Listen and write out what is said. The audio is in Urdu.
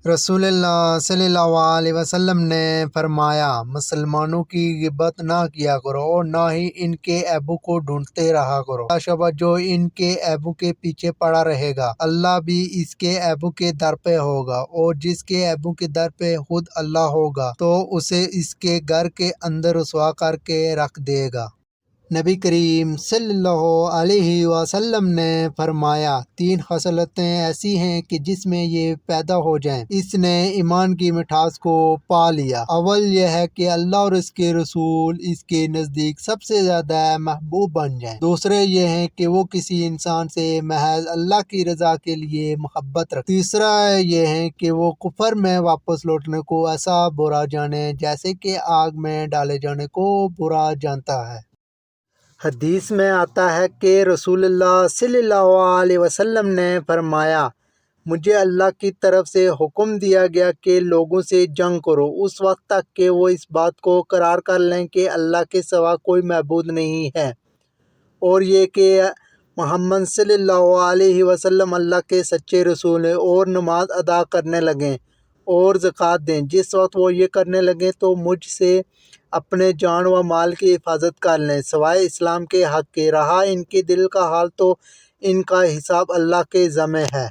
رسول اللہ صلی اللہ علیہ وسلم نے فرمایا، مسلمانوں کی غیبت نہ کیا کرو اور نہ ہی ان کے عیبوں کو ڈھونڈتے رہا کرو۔ لا شبہ جو ان کے عیبوں کے پیچھے پڑا رہے گا، اللہ بھی اس کے عیبوں کے در پہ ہوگا، اور جس کے عیبوں کے در پہ خود اللہ ہوگا تو اسے اس کے گھر کے اندر رسوا کر کے رکھ دے گا۔ نبی کریم صلی اللہ علیہ وسلم نے فرمایا، 3 خصلتیں ایسی ہیں کہ جس میں یہ پیدا ہو جائیں اس نے ایمان کی مٹھاس کو پا لیا۔ اول یہ ہے کہ اللہ اور اس کے رسول اس کے نزدیک سب سے زیادہ محبوب بن جائیں۔ دوسرے یہ ہیں کہ وہ کسی انسان سے محض اللہ کی رضا کے لیے محبت رکھیں۔ تیسرا یہ ہے کہ وہ کفر میں واپس لوٹنے کو ایسا برا جانے جیسے کہ آگ میں ڈالے جانے کو برا جانتا ہے۔ حدیث میں آتا ہے کہ رسول اللہ صلی اللہ علیہ وسلم نے فرمایا، مجھے اللہ کی طرف سے حکم دیا گیا کہ لوگوں سے جنگ کرو اس وقت تک کہ وہ اس بات کو قرار کر لیں کہ اللہ کے سوا کوئی معبود نہیں ہے، اور یہ کہ محمد صلی اللہ علیہ وسلم اللہ کے سچے رسول ہیں، اور نماز ادا کرنے لگیں اور زکوٰۃ دیں۔ جس وقت وہ یہ کرنے لگیں تو مجھ سے اپنے جان و مال کی حفاظت کر لیں سوائے اسلام کے حق کے، رہا ان کے دل کا حال تو ان کا حساب اللہ کے ذمہ ہے۔